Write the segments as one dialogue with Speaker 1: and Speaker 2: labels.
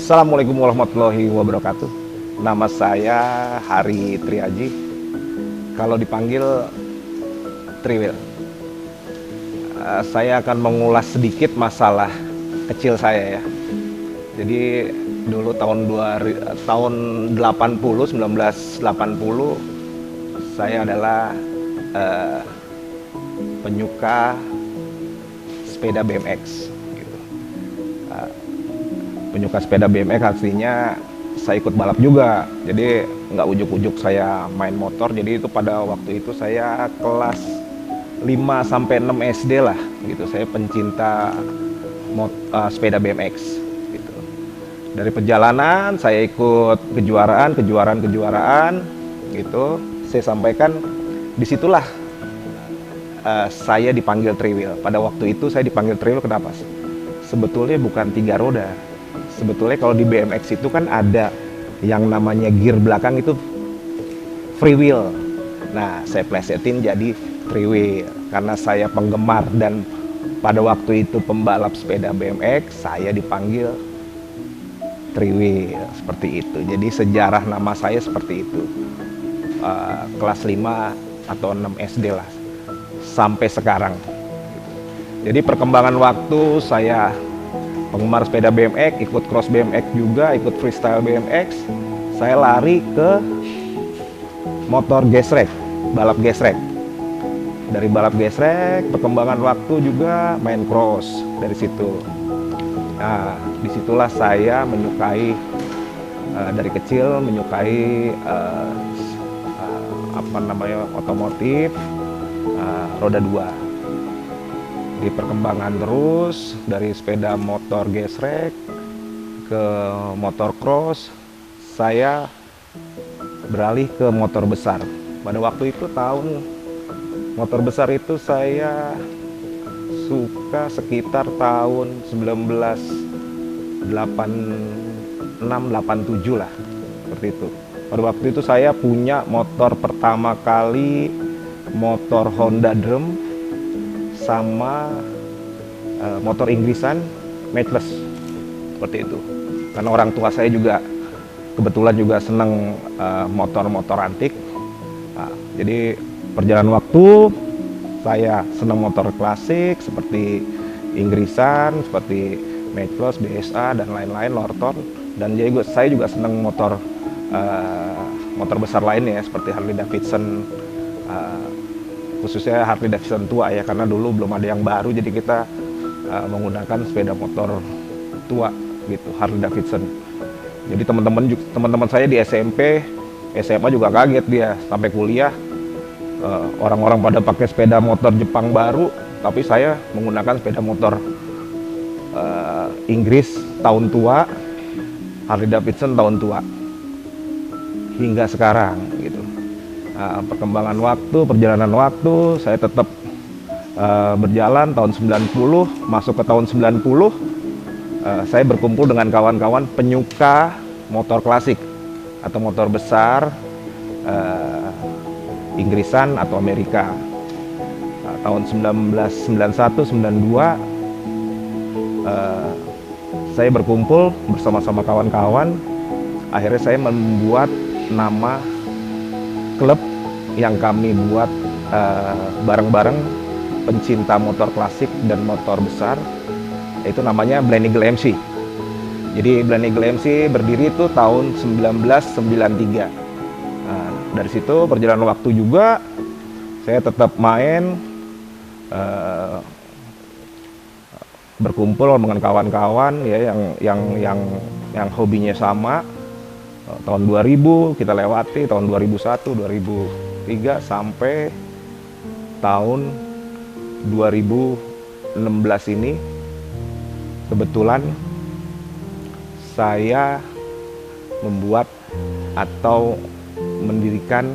Speaker 1: Assalamualaikum warahmatullahi wabarakatuh. Nama saya Hari Triaji. Kalau dipanggil Triwil. Saya akan mengulas sedikit masalah kecil saya ya. Jadi dulu tahun 80, 1980 saya adalah penyuka sepeda BMX. Gitu. Penyuka sepeda BMX artinya saya ikut balap juga. Jadi nggak ujuk-ujuk saya main motor. Jadi itu pada waktu itu saya kelas 5 sampai 6 SD lah gitu. Saya pencinta sepeda BMX gitu. Dari perjalanan saya ikut kejuaraan gitu. Saya sampaikan disitulah saya dipanggil Triwil. Pada waktu itu saya dipanggil Triwil kenapa? Sebetulnya bukan 3 roda. Sebetulnya kalau di BMX itu kan ada yang namanya gear belakang itu free wheel. Nah, saya plesetin jadi Triwil karena saya penggemar dan pada waktu itu pembalap sepeda BMX, saya dipanggil Triwil seperti itu. Jadi sejarah nama saya seperti itu. Kelas 5 atau 6 SD lah sampai sekarang. Jadi perkembangan waktu saya penggemar sepeda BMX, ikut cross BMX juga, ikut freestyle BMX. Saya lari ke motor gesrek, balap gesrek. Dari balap gesrek, perkembangan waktu juga main cross dari situ. Nah, disitulah saya menyukai dari kecil menyukai otomotif roda 2. Di perkembangan terus dari sepeda motor gesrek ke motor cross, saya beralih ke motor besar. Pada waktu itu motor besar itu saya suka sekitar tahun 1986-87 lah, seperti itu. Pada waktu itu saya punya motor pertama kali, motor Honda Drum sama motor Inggrisan Matchless seperti itu. Karena orang tua saya juga kebetulan juga senang motor-motor antik. Nah, jadi perjalanan waktu saya senang motor klasik seperti Inggrisan, seperti Matchless, BSA dan lain-lain, Lorton. Dan jadi saya juga senang motor besar lainnya seperti Harley Davidson. Khususnya Harley Davidson tua ya, karena dulu belum ada yang baru, jadi kita menggunakan sepeda motor tua gitu, Harley Davidson. Jadi teman-teman saya di SMP, SMA juga kaget dia sampai kuliah. Orang-orang pada pakai sepeda motor Jepang baru, tapi saya menggunakan sepeda motor Inggris tahun tua, Harley Davidson tahun tua hingga sekarang gitu. Perkembangan waktu, perjalanan waktu, saya tetap berjalan tahun 90, masuk ke tahun 90, saya berkumpul dengan kawan-kawan penyuka motor klasik atau motor besar, Inggrisan atau Amerika. Tahun 1991-92, saya berkumpul bersama-sama kawan-kawan, akhirnya saya membuat nama klub yang kami buat bareng-bareng pencinta motor klasik dan motor besar, itu namanya Blind Eagle MC. Jadi Blind Eagle MC berdiri itu tahun 1993. Nah, dari situ perjalanan waktu juga saya tetap main, berkumpul dengan kawan-kawan ya yang hobinya sama. Tahun 2000 kita lewati, tahun 2001, 2003 sampai tahun 2016 ini kebetulan saya membuat atau mendirikan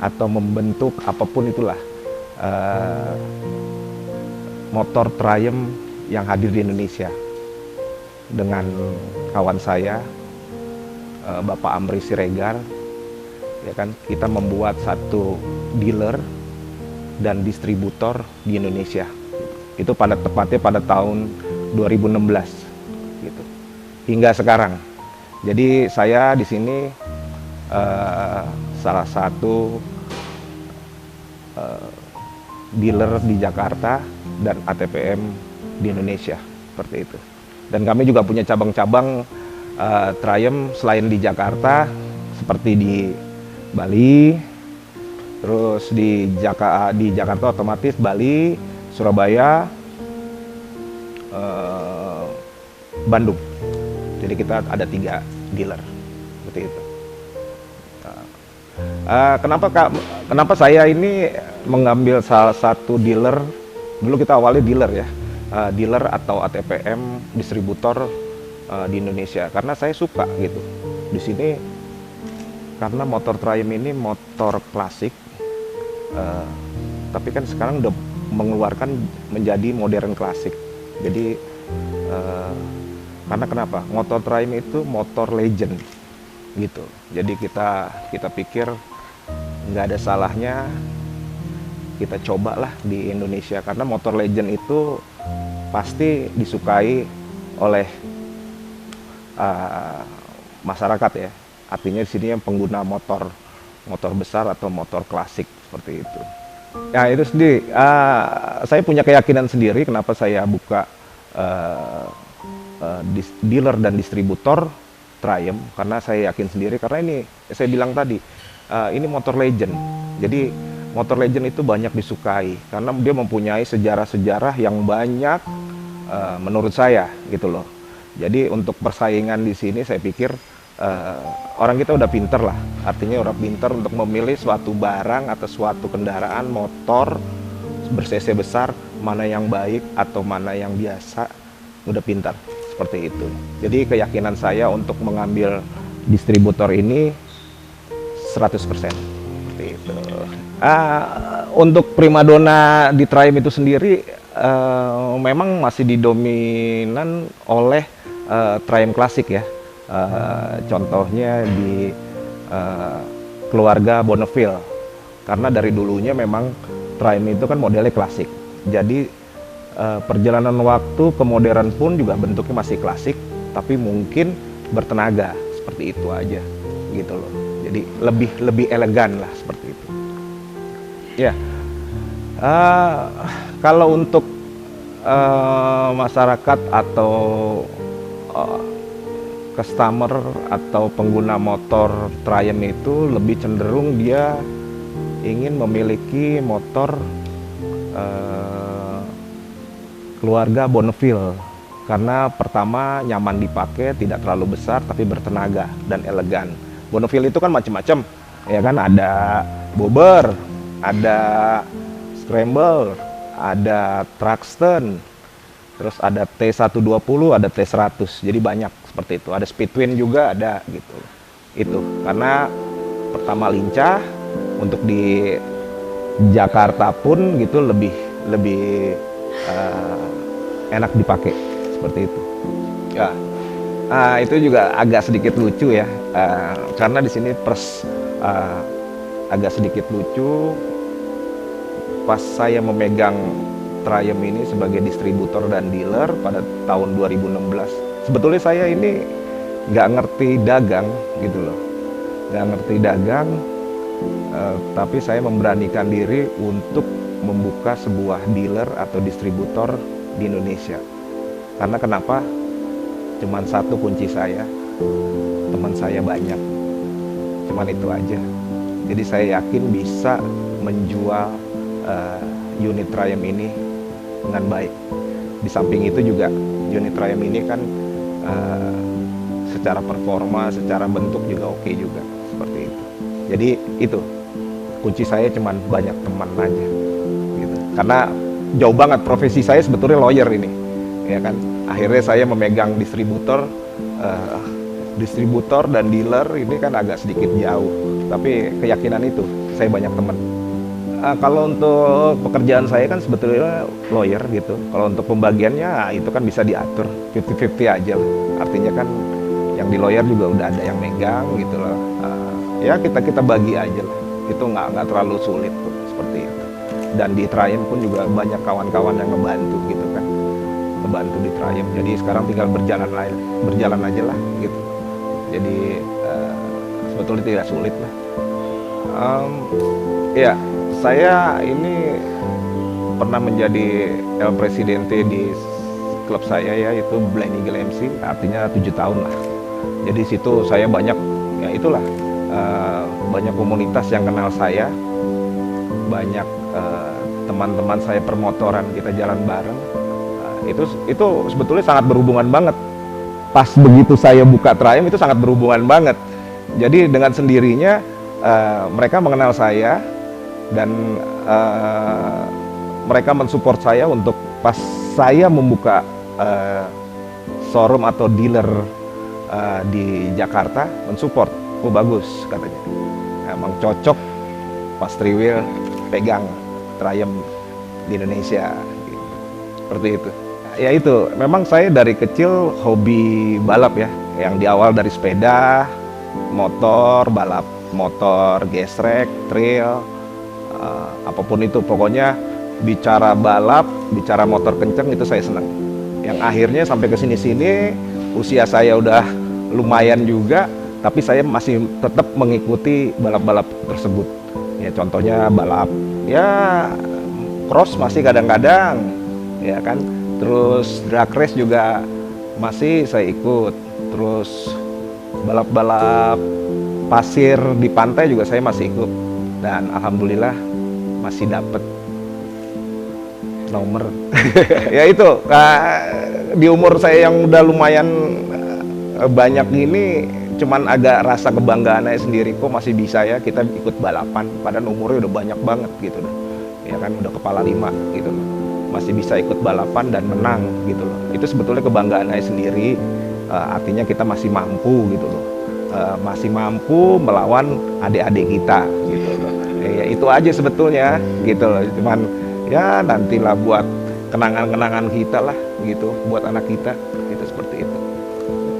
Speaker 1: atau membentuk apapun itulah motor Triumph yang hadir di Indonesia dengan kawan saya Bapak Amri Siregar, ya kan, kita membuat satu dealer dan distributor di Indonesia. Itu tepatnya pada tahun 2016 gitu. hingga sekarang. Jadi saya di sini salah satu dealer di Jakarta dan ATPM di Indonesia, seperti itu. Dan kami juga punya cabang-cabang Triumph selain di Jakarta, seperti di Bali, terus di Jakarta otomatis Bali, Surabaya, Bandung. Jadi kita ada 3 dealer, seperti itu. Kenapa saya ini mengambil salah satu dealer? Dulu kita awalnya dealer ya, dealer atau ATPM distributor di Indonesia, karena saya suka gitu. Di sini karena motor Triumph ini motor klasik, tapi kan sekarang udah mengeluarkan menjadi modern klasik. Jadi karena kenapa? Motor Triumph itu motor legend gitu. Jadi kita pikir nggak ada salahnya kita cobalah di Indonesia, karena motor legend itu pasti disukai oleh masyarakat ya. Artinya di sini yang pengguna motor besar atau motor klasik, seperti itu. Ya itu sendiri. Saya punya keyakinan sendiri kenapa saya buka dealer dan distributor Triumph, karena saya yakin sendiri, karena ini saya bilang tadi ini motor legend. Jadi motor legend itu banyak disukai karena dia mempunyai sejarah-sejarah yang banyak menurut saya gitu loh. Jadi untuk persaingan di sini saya pikir orang kita udah pinter lah, artinya udah pinter untuk memilih suatu barang atau suatu kendaraan motor ber-cc besar, mana yang baik atau mana yang biasa, udah pintar. Seperti itu. Jadi keyakinan saya untuk mengambil distributor ini 100%. Seperti itu. Untuk primadona di Triumph itu sendiri memang masih didominan oleh Triumph klasik ya. Contohnya di keluarga Bonneville. Karena dari dulunya memang Triumph itu kan modelnya klasik. Jadi perjalanan waktu ke modern pun juga bentuknya masih klasik, tapi mungkin bertenaga, seperti itu aja gitu loh. Jadi lebih elegan lah, seperti itu ya. Kalau untuk masyarakat atau customer atau pengguna motor Triumph itu lebih cenderung dia ingin memiliki motor keluarga Bonneville, karena pertama nyaman dipakai, tidak terlalu besar tapi bertenaga dan elegan. Bonneville itu kan macam-macam, ya kan, ada bobber, ada scramble, ada Truxton, terus ada T120, ada T100, jadi banyak seperti itu. Ada Speedwin juga ada gitu. Itu karena pertama lincah, untuk di Jakarta pun gitu lebih enak dipakai, seperti itu ya. Itu juga agak sedikit lucu ya, karena di sini agak sedikit lucu. Pas saya memegang Triumph ini sebagai distributor dan dealer pada tahun 2016, sebetulnya saya ini nggak ngerti dagang gitu loh, nggak ngerti dagang, tapi saya memberanikan diri untuk membuka sebuah dealer atau distributor di Indonesia. Karena kenapa? Cuman satu kunci saya, teman saya banyak. Cuman itu aja. Jadi saya yakin bisa menjual unit Triumph ini dengan baik. Di samping itu juga unit Triumph ini kan secara performa, secara bentuk juga oke juga, seperti itu. Jadi itu kunci saya, cuman banyak teman aja gitu. Karena jauh banget profesi saya sebetulnya lawyer ini, ya kan. Akhirnya saya memegang distributor dan dealer ini kan agak sedikit jauh, tapi keyakinan itu saya banyak teman. Kalau untuk pekerjaan saya kan sebetulnya lawyer gitu. Kalau untuk pembagiannya itu kan bisa diatur 50-50 aja lah. Artinya kan yang di lawyer juga udah ada yang megang gitu loh. Ya kita bagi aja lah. Itu nggak terlalu sulit tuh, seperti itu. Dan di Triumph pun juga banyak kawan-kawan yang ngebantu gitu kan. ngebantu di Triumph. Jadi sekarang tinggal berjalan aja lah gitu. Jadi sebetulnya tidak sulit lah. Ya, saya ini pernah menjadi El Presidente di klub saya ya, itu Blind Eagle MC, artinya 7 tahun lah. Jadi situ saya banyak, ya itulah, banyak komunitas yang kenal saya, banyak teman-teman saya permotoran, kita jalan bareng. Itu sebetulnya sangat berhubungan banget. Pas begitu saya buka Triumph itu sangat berhubungan banget. Jadi dengan sendirinya mereka mengenal saya dan mereka mensupport saya untuk pas saya membuka showroom atau dealer di Jakarta, mensupport. Oh bagus katanya, emang cocok pas Three Wheel pegang Triumph di Indonesia, seperti itu. Ya itu, memang saya dari kecil hobi balap ya, yang di awal dari sepeda, motor, balap motor, gesrek, trail, apapun itu, pokoknya bicara balap, bicara motor kenceng itu saya senang. Yang akhirnya sampai ke sini-sini, usia saya udah lumayan juga, tapi saya masih tetap mengikuti balap-balap tersebut. Ya contohnya balap, ya cross masih kadang-kadang, ya kan. Terus drag race juga masih saya ikut. Terus balap-balap pasir di pantai juga saya masih ikut. Dan alhamdulillah masih dapat nomor. Ya itu, di umur saya yang udah lumayan banyak gini, cuman agak rasa kebanggaan aja sendiri, kok masih bisa ya kita ikut balapan. Padahal umurnya udah banyak banget gitu loh. Ya kan udah kepala 5 gitu loh. Masih bisa ikut balapan dan menang gitu loh. Itu sebetulnya kebanggaan saya sendiri, artinya kita masih mampu gitu loh, masih mampu melawan adik-adik kita gitu loh. Ya itu aja sebetulnya gitu loh, cuman ya nantilah buat kenangan-kenangan kita lah gitu, buat anak kita gitu, seperti itu.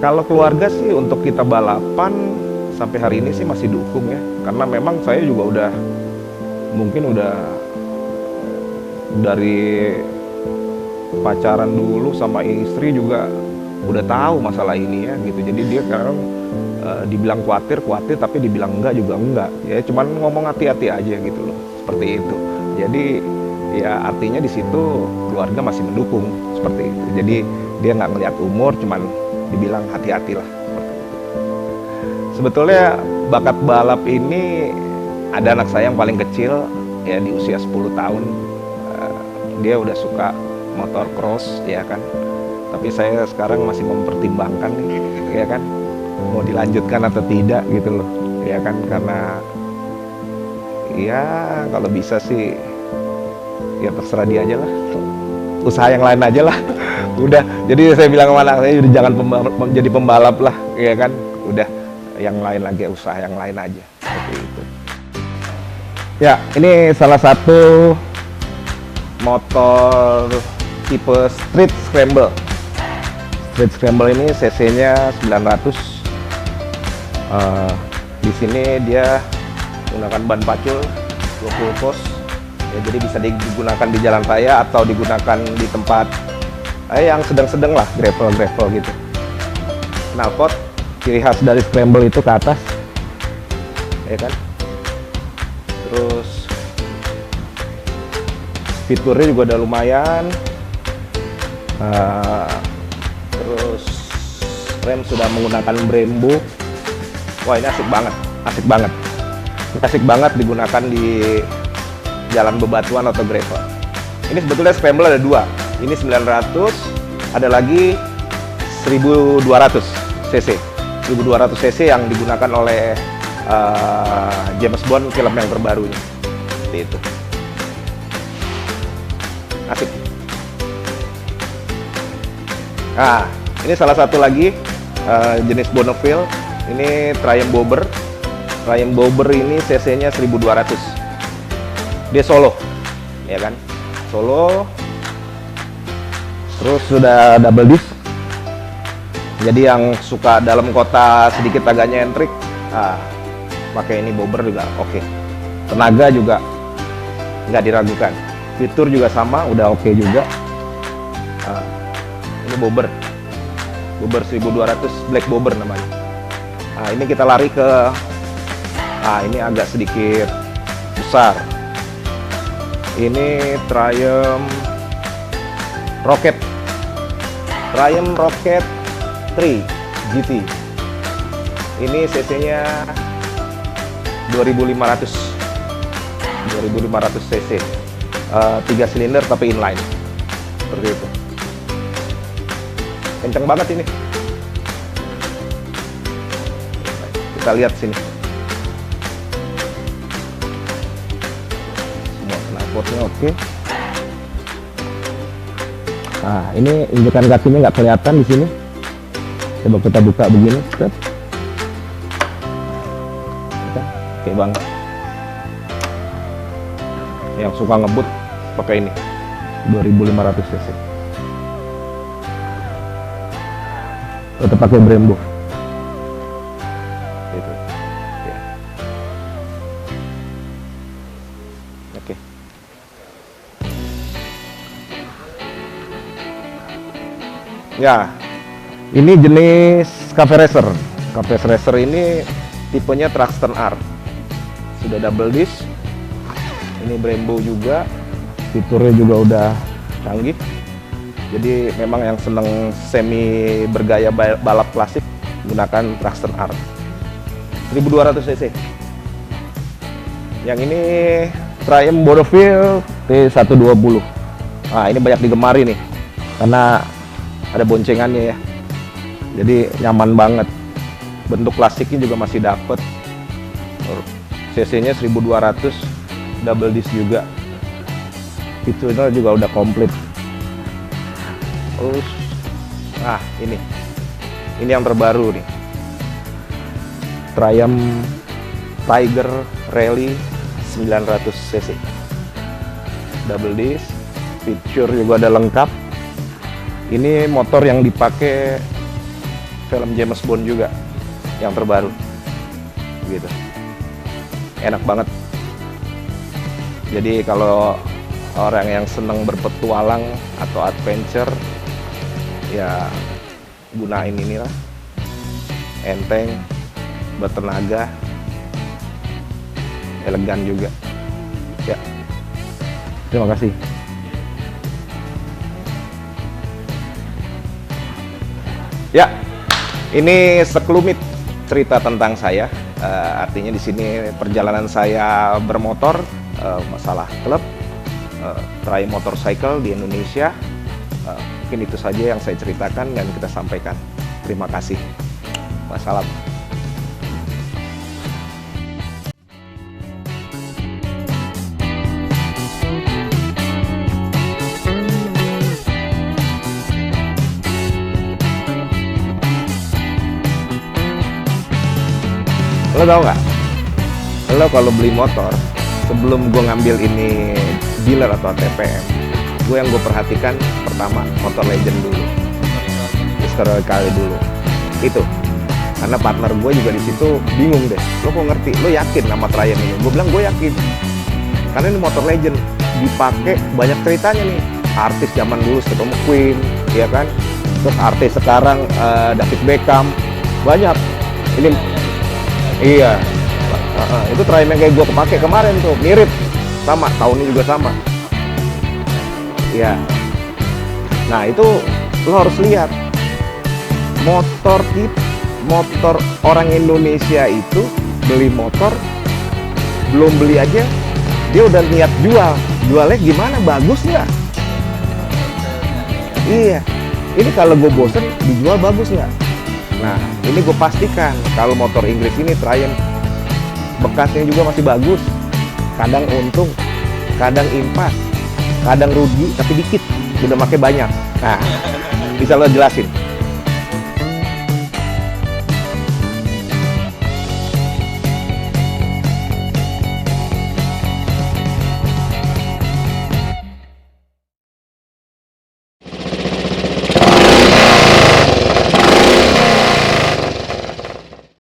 Speaker 1: Kalau keluarga sih untuk kita balapan sampai hari ini sih masih dukung ya, karena memang saya juga mungkin udah dari pacaran dulu sama istri juga udah tahu masalah ini ya gitu. Jadi dia sekarang dibilang khawatir tapi dibilang enggak juga enggak ya, cuman ngomong hati-hati aja gitu loh, seperti itu. Jadi ya artinya di situ keluarga masih mendukung seperti itu. Jadi dia nggak ngelihat umur, cuman dibilang hati-hatilah seperti itu. Sebetulnya bakat balap ini ada anak saya yang paling kecil ya, di usia 10 tahun. Dia udah suka motor cross ya kan, tapi saya sekarang masih mempertimbangkan nih ya kan, mau dilanjutkan atau tidak gitu loh ya kan, karena ya kalau bisa sih ya terserah dia aja lah, usaha yang lain aja lah. Udah, jadi saya bilang sama anak saya, udah jangan menjadi pembalap lah ya kan, udah yang lain lagi, usaha yang lain aja seperti itu. Ya ini salah satu motor tipe Street Scramble. Street Scramble ini cc-nya 900. Di sini dia menggunakan ban pacul 20 pos. Ya, jadi bisa digunakan di jalan raya atau digunakan di tempat yang sedang-sedang lah, gravel gitu. Knalpot, ciri khas dari Scramble itu ke atas, ya kan. Terus fiturnya juga udah lumayan, terus rem sudah menggunakan Brembo. Wah ini asik banget digunakan di jalan bebatuan atau gravel. Ini sebetulnya Scramble ada 2, ini 900, ada lagi 1200 cc 1200 cc yang digunakan oleh James Bond film yang terbarunya, seperti itu. Asik. Nah, ini salah satu lagi jenis Bonneville. Ini Triumph Bobber. Triumph Bobber ini cc-nya 1200. Dia solo, ya kan? Solo. Terus sudah double disc. Jadi yang suka dalam kota sedikit agak nyentrik, pakai ini Bobber juga oke. Tenaga juga nggak diragukan. Fitur juga sama, udah oke juga. Ini bobber 1200 black bobber namanya. Nah ini kita lari ke, ini agak sedikit besar. Ini Triumph Rocket 3 GT. Ini cc-nya 2500 cc, 3 silinder tapi inline seperti itu. Kenceng banget ini. Kita lihat sini. Semua knalpotnya oke. Nah, ini injekan kakinya nggak kelihatan di sini. Coba kita buka begini. Set. Oke banget. Yang suka ngebut pakai ini 2500 cc. Tetap pakai Brembo. Itu. Ya. Oke. Ya. Ini jenis Cafe Racer. Cafe Racer ini tipenya Truxton R. Sudah double disc. Ini Brembo juga. Fiturnya juga udah canggih. Jadi memang yang seneng semi bergaya balap klasik gunakan Truxton R 1200 cc. Yang ini Triumph Bonneville T120. Nah ini banyak digemari nih karena ada boncengannya ya. Jadi nyaman banget. Bentuk klasiknya juga masih dapet. CC-nya 1200, double disc juga. Fiturnya juga udah komplit. Terus, ini yang terbaru nih, Triumph Tiger Rally 900 cc, double disc, fitur juga ada lengkap. Ini motor yang dipakai film James Bond juga, yang terbaru, gitu. Enak banget. Jadi kalau orang yang seneng berpetualang atau adventure, ya gunain inilah. Enteng, bertenaga, elegan juga. Ya, terima kasih. Ya, ini sekelumit cerita tentang saya. Artinya di sini perjalanan saya bermotor, masalah klub, Triumph Motorcycle di Indonesia. Mungkin itu saja yang saya ceritakan dan kita sampaikan. Terima kasih. Wassalam. Lo tau nggak? Lo kalau beli motor, sebelum gue ngambil ini dealer atau TPM, gue perhatikan pertama motor legend dulu, historically dulu. Itu karena partner gue juga di situ bingung deh. Lo kok ngerti? Lo yakin sama Triumph ini? Gue bilang gue yakin. Karena ini motor legend, dipakai banyak ceritanya nih. Artis zaman dulu ketemu Queen, ya kan? Terus artis sekarang David Beckham, banyak. Ini iya, itu Triumph yang kayak gue kepake kemarin tuh, mirip, sama, tahunnya juga sama. Iya. Nah itu lo harus lihat, motor orang Indonesia itu beli motor, belum beli aja, dia udah niat jualnya gimana, bagus nggak? Iya, ini kalau gue bosen, dijual bagus nggak? Nah, ini gue pastikan kalau motor Inggris ini Triumph, bekasnya juga masih bagus. Kadang untung, kadang impas, kadang rugi tapi dikit, udah pakai banyak. Nah, bisa lo jelasin.